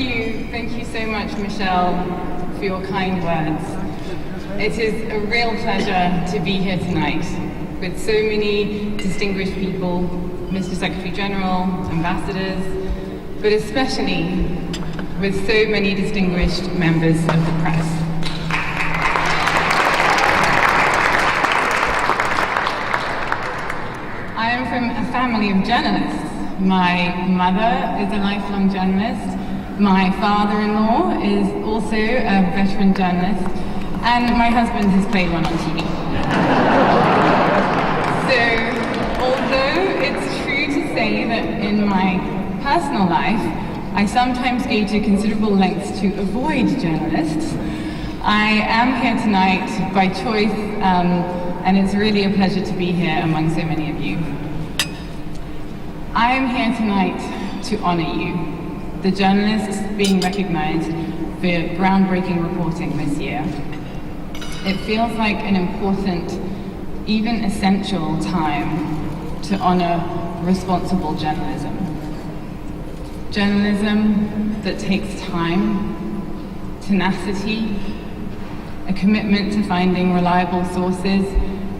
Thank you so much, Michelle, for your kind words. It is a real pleasure to be here tonight with so many distinguished people, Mr. Secretary-General, ambassadors, but especially with so many distinguished members of the press. I am from a family of journalists. My mother is a lifelong journalist. My father-in-law is also a veteran journalist, and my husband has played one on TV. So, although it's true to say that in my personal life, I sometimes go to considerable lengths to avoid journalists, I am here tonight by choice, and it's really a pleasure to be here among so many of you. I am here tonight to honor you, the journalists being recognized for groundbreaking reporting this year. It feels like an important, even essential time to honor responsible journalism. Journalism that takes time, tenacity, a commitment to finding reliable sources,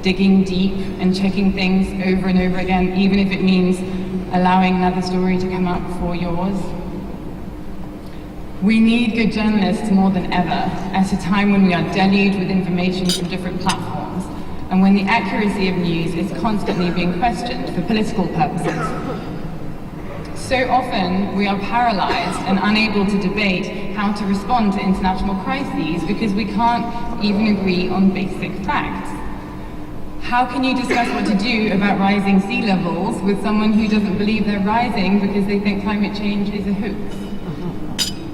digging deep and checking things over and over again, even if it means allowing another story to come up before yours. We need good journalists more than ever at a time when we are deluged with information from different platforms and when the accuracy of news is constantly being questioned for political purposes. So often we are paralyzed and unable to debate how to respond to international crises because we can't even agree on basic facts. How can you discuss what to do about rising sea levels with someone who doesn't believe they're rising because they think climate change is a hoax?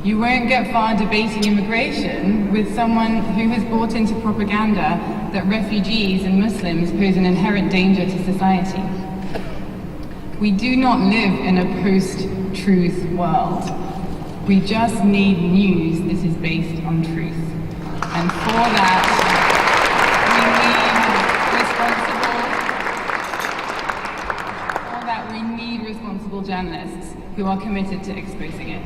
You won't get far debating immigration with someone who has bought into propaganda that refugees and Muslims pose an inherent danger to society. We do not live in a post-truth world. We just need news that is based on truth. And for that, we need responsible journalists who are committed to exposing it.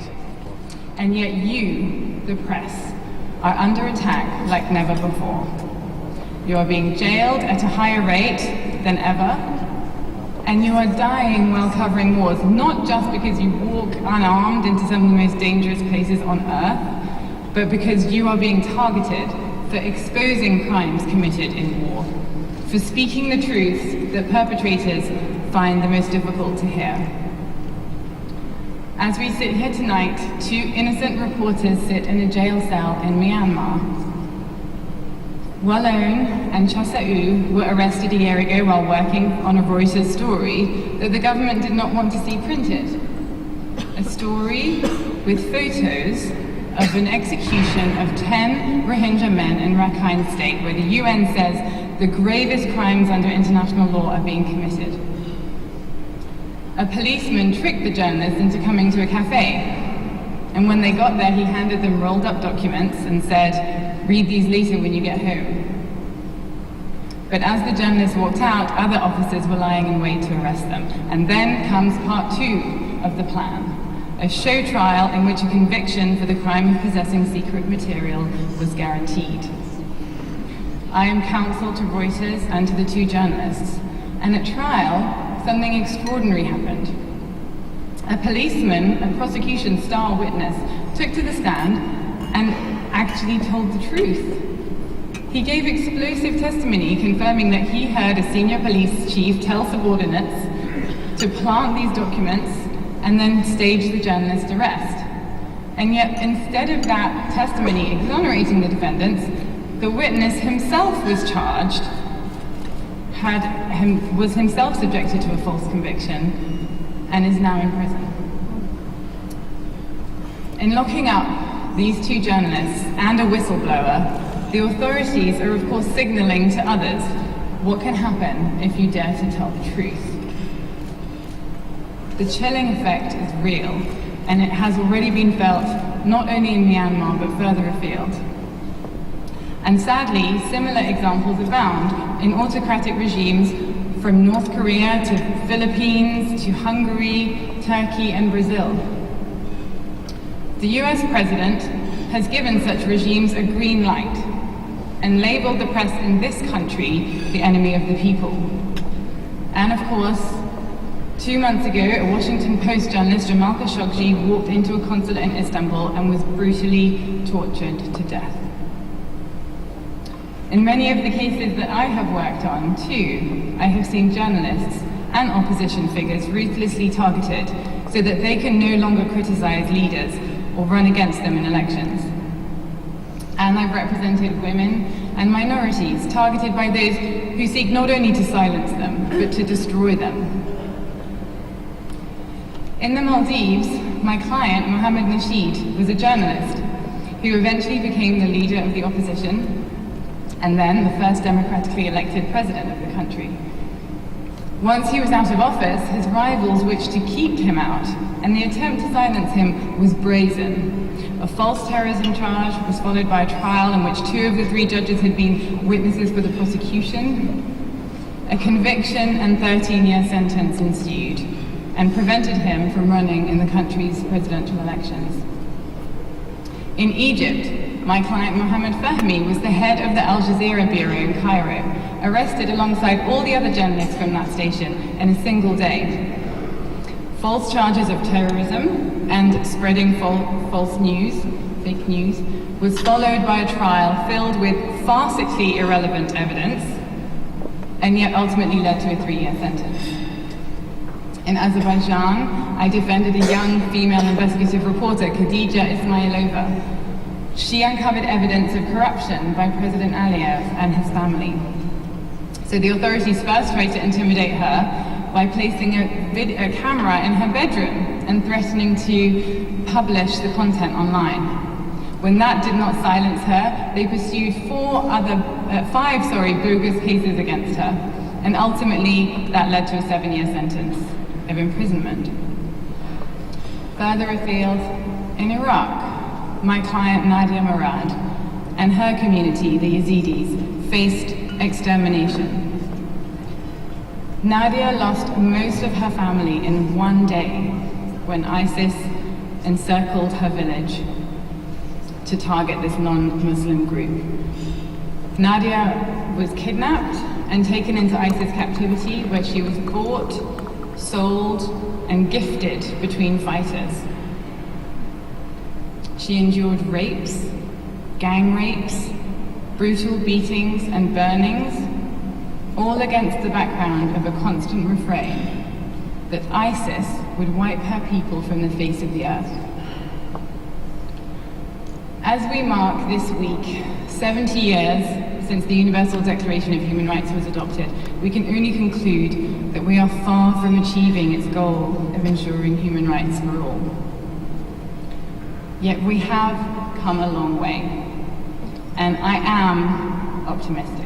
And yet you, the press, are under attack like never before. You are being jailed at a higher rate than ever, and you are dying while covering wars, not just because you walk unarmed into some of the most dangerous places on earth, but because you are being targeted for exposing crimes committed in war, for speaking the truth that perpetrators find the most difficult to hear. As we sit here tonight, 2 innocent reporters sit in a jail cell in Myanmar. Walone and Chasau were arrested a year ago while working on a Reuters story that the government did not want to see printed. A story with photos of an execution of 10 Rohingya men in Rakhine State, where the UN says the gravest crimes under international law are being committed. A policeman tricked the journalists into coming to a cafe, and when they got there, he handed them rolled up documents and said, "Read these later when you get home." But as the journalists walked out, other officers were lying in wait to arrest them. And then comes part 2 of the plan, a show trial in which a conviction for the crime of possessing secret material was guaranteed. I am counsel to Reuters and to the 2 journalists, and at trial, something extraordinary happened. A policeman, a prosecution star witness, took to the stand and actually told the truth. He gave explosive testimony confirming that he heard a senior police chief tell subordinates to plant these documents and then stage the journalist arrest. And yet, instead of that testimony exonerating the defendants, the witness himself was charged, was himself subjected to a false conviction, and is now in prison. In locking up these 2 journalists and a whistleblower, the authorities are of course signaling to others what can happen if you dare to tell the truth. The chilling effect is real, and it has already been felt not only in Myanmar but further afield. And sadly, similar examples abound in autocratic regimes from North Korea to Philippines to Hungary, Turkey and Brazil. The US president has given such regimes a green light and labeled the press in this country the enemy of the people. And of course, 2 months ago, a Washington Post journalist, Amal Clooney, walked into a consulate in Istanbul and was brutally tortured to death. In many of the cases that I have worked on, too, I have seen journalists and opposition figures ruthlessly targeted so that they can no longer criticize leaders or run against them in elections. And I've represented women and minorities targeted by those who seek not only to silence them, but to destroy them. In the Maldives, my client, Mohammed Nasheed, was a journalist who eventually became the leader of the opposition and then the first democratically elected president of the country. Once he was out of office, his rivals wished to keep him out, and the attempt to silence him was brazen. A false terrorism charge was followed by a trial in which 2 of the 3 judges had been witnesses for the prosecution. A conviction and 13-year sentence ensued and prevented him from running in the country's presidential elections. In Egypt, my client Mohammed Fahmy was the head of the Al Jazeera bureau in Cairo, arrested alongside all the other journalists from that station in a single day. False charges of terrorism and spreading false news, fake news, was followed by a trial filled with farcically irrelevant evidence, and yet ultimately led to a 3-year sentence. In Azerbaijan, I defended a young female investigative reporter, Khadija Ismailova. She uncovered evidence of corruption by President Aliyev and his family. So the authorities first tried to intimidate her by placing a camera in her bedroom and threatening to publish the content online. When that did not silence her, they pursued 5 bogus cases against her, and ultimately that led to a 7-year sentence of imprisonment. Further afield, in Iraq, my client Nadia Murad and her community, the Yazidis, faced extermination. Nadia lost most of her family in one day when ISIS encircled her village to target this non-Muslim group. Nadia was kidnapped and taken into ISIS captivity, where she was bought, sold, and gifted between fighters. She endured rapes, gang rapes, brutal beatings and burnings, all against the background of a constant refrain that ISIS would wipe her people from the face of the earth. As we mark this week 70 years since the Universal Declaration of Human Rights was adopted, we can only conclude that we are far from achieving its goal of ensuring human rights for all. Yet we have come a long way, and I am optimistic.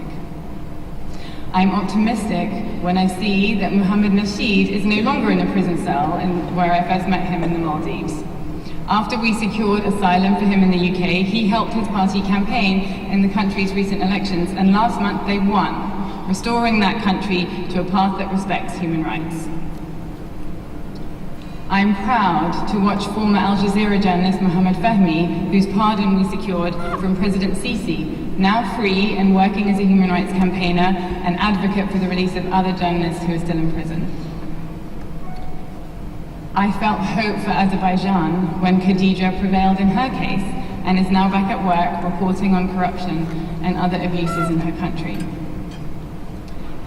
I'm optimistic when I see that Mohammed Nasheed is no longer in a prison cell where I first met him in the Maldives. After we secured asylum for him in the UK, he helped his party campaign in the country's recent elections, and last month they won, restoring that country to a path that respects human rights. I'm proud to watch former Al Jazeera journalist Mohammed Fahmy, whose pardon we secured from President Sisi, now free and working as a human rights campaigner and advocate for the release of other journalists who are still in prison. I felt hope for Azerbaijan when Khadija prevailed in her case and is now back at work reporting on corruption and other abuses in her country.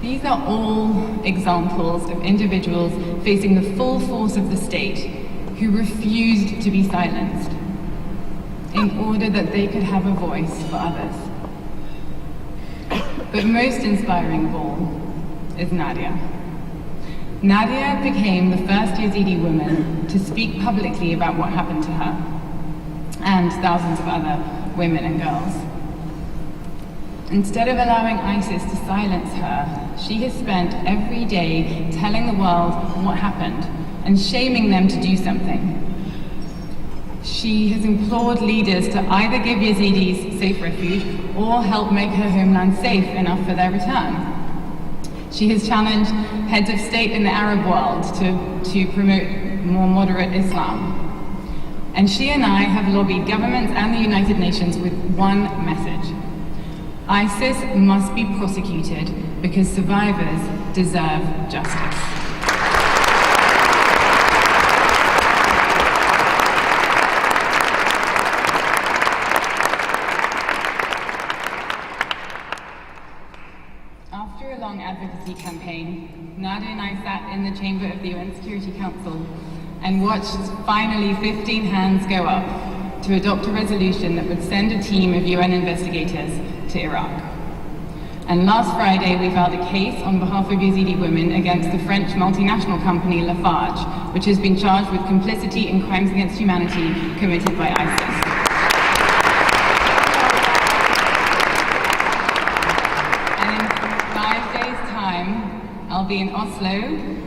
These are all examples of individuals facing the full force of the state who refused to be silenced in order that they could have a voice for others. But most inspiring of all is Nadia. Nadia became the first Yazidi woman to speak publicly about what happened to her, and thousands of other women and girls. Instead of allowing ISIS to silence her, she has spent every day telling the world what happened and shaming them to do something. She has implored leaders to either give Yazidis safe refuge or help make her homeland safe enough for their return. She has challenged heads of state in the Arab world to promote more moderate Islam. And she and I have lobbied governments and the United Nations with one message. ISIS must be prosecuted because survivors deserve justice. After a long advocacy campaign, Nadia and I sat in the chamber of the UN Security Council and watched finally 15 hands go up to adopt a resolution that would send a team of UN investigators to Iraq. And last Friday, we filed a case on behalf of Yazidi women against the French multinational company Lafarge, which has been charged with complicity in crimes against humanity committed by ISIS. And in 5 days' time, I'll be in Oslo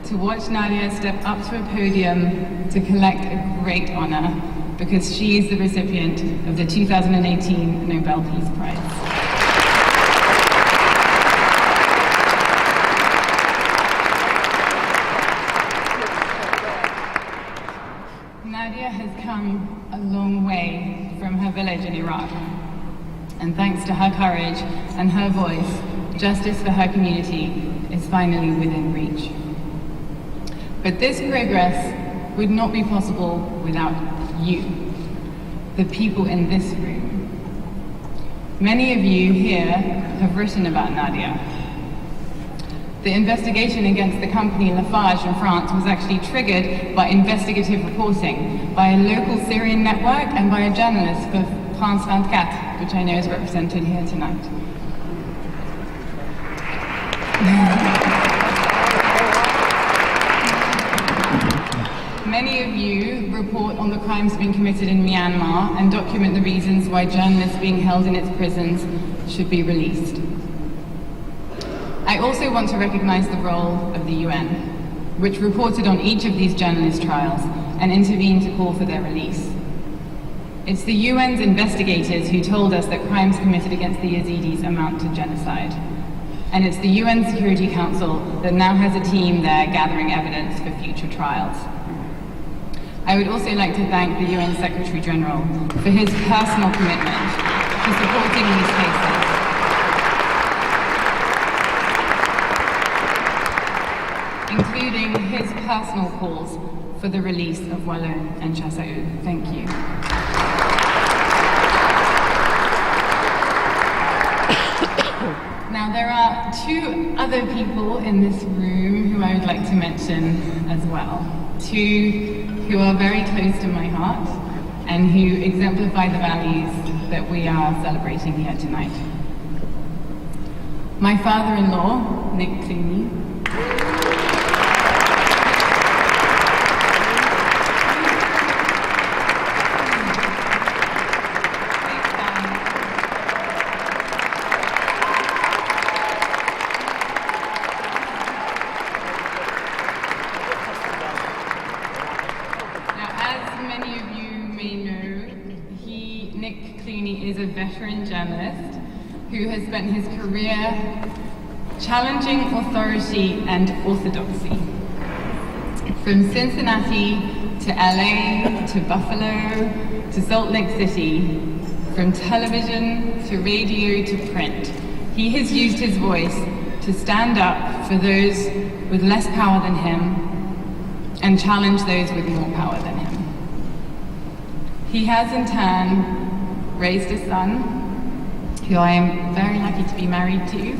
to watch Nadia step up to a podium to collect a great honor, because she is the recipient of the 2018 Nobel Peace Prize. Nadia has come a long way from her village in Iraq, and thanks to her courage and her voice, justice for her community is finally within reach. But this progress would not be possible without you, the people in this room. Many of you here have written about Nadia. The investigation against the company Lafarge in France was actually triggered by investigative reporting by a local Syrian network and by a journalist for France 24, which I know is represented here tonight. Many of you report on the crimes being committed in Myanmar and document the reasons why journalists being held in its prisons should be released. I also want to recognize the role of the UN, which reported on each of these journalist trials and intervened to call for their release. It's the UN's investigators who told us that crimes committed against the Yazidis amount to genocide. And it's the UN Security Council that now has a team there gathering evidence for future trials. I would also like to thank the UN Secretary-General for his personal commitment to supporting these cases. Including his personal calls for the release of Walloon and Chassaou. Thank you. Now, there are two other people in this room who I would like to mention as well. Two who are very close to my heart and who exemplify the values that we are celebrating here tonight. My father-in-law, Nick Clooney, is a veteran journalist who has spent his career challenging authority and orthodoxy. From Cincinnati to LA to Buffalo to Salt Lake City, from television to radio to print, he has used his voice to stand up for those with less power than him and challenge those with more power than him. He has in turn raised a son, who I am very lucky to be married to,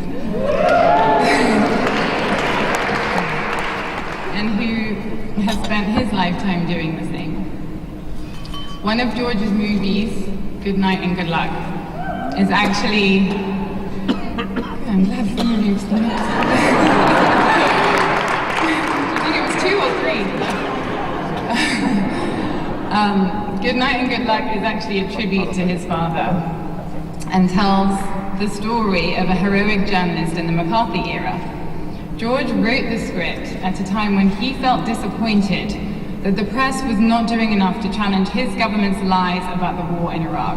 and who has spent his lifetime doing the same. One of George's movies, Good Night and Good Luck, is actually... I'm glad someone knows the next. I think it was 2 or 3. Good Night and Good Luck is actually a tribute to his father and tells the story of a heroic journalist in the McCarthy era. George wrote the script at a time when he felt disappointed that the press was not doing enough to challenge his government's lies about the war in Iraq,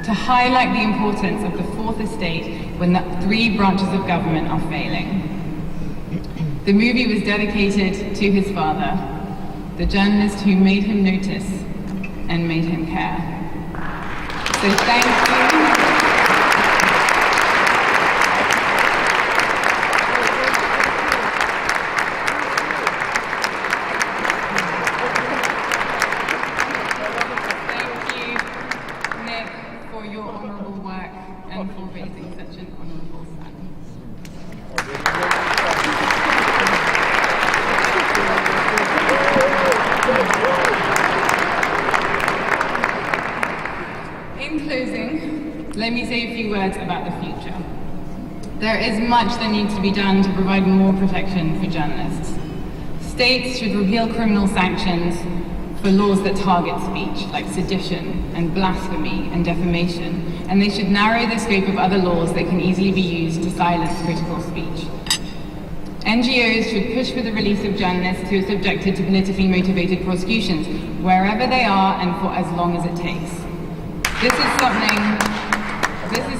to highlight the importance of the fourth estate when the 3 branches of government are failing. The movie was dedicated to his father, the journalist who made him notice and made him care. So thank you. For your honourable work and for raising such an honourable son. In closing, let me say a few words about the future. There is much that needs to be done to provide more protection for journalists. States should repeal criminal sanctions for laws that target speech, like sedition and blasphemy and defamation, and they should narrow the scope of other laws that can easily be used to silence critical speech. NGOs should push for the release of journalists who are subjected to politically motivated prosecutions, wherever they are and for as long as it takes. This is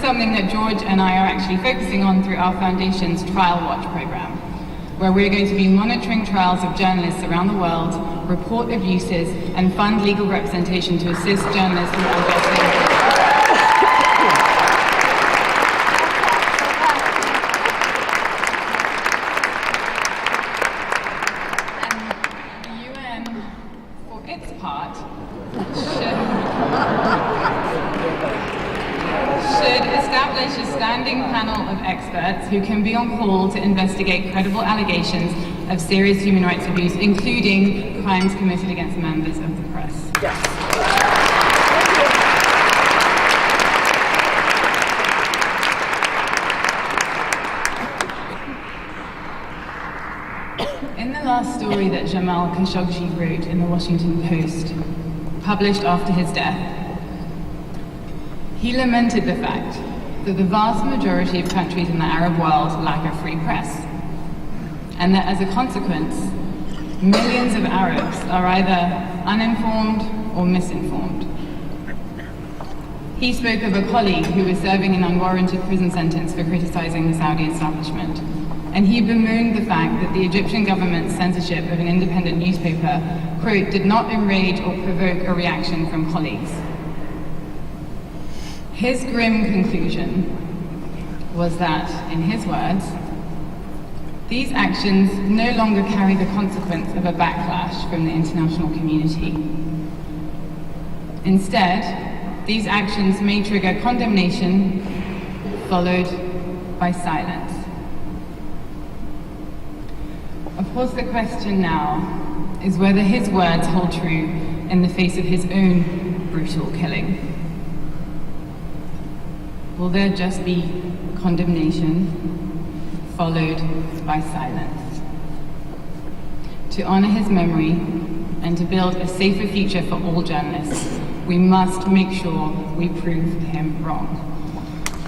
something that George and I are actually focusing on through our foundation's Trial Watch program, where we're going to be monitoring trials of journalists around the world, report abuses, and fund legal representation to assist journalists who are unjustly. And the UN, for its part, should establish a standing panel of experts who can be on call to investigate credible allegations of serious human rights abuse, including crimes committed against members of the press. Yes. In the last story that Jamal Khashoggi wrote in the Washington Post, published after his death, he lamented the fact that the vast majority of countries in the Arab world lack a free press, and that as a consequence, millions of Arabs are either uninformed or misinformed. He spoke of a colleague who was serving an unwarranted prison sentence for criticizing the Saudi establishment, and he bemoaned the fact that the Egyptian government's censorship of an independent newspaper, quote, did not enrage or provoke a reaction from colleagues. His grim conclusion was that, in his words, these actions no longer carry the consequence of a backlash from the international community. Instead, these actions may trigger condemnation, followed by silence. Of course, the question now is whether his words hold true in the face of his own brutal killing. Will there just be condemnation, followed by silence? To honor his memory and to build a safer future for all journalists, we must make sure we prove him wrong.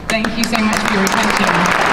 Thank you so much for your attention.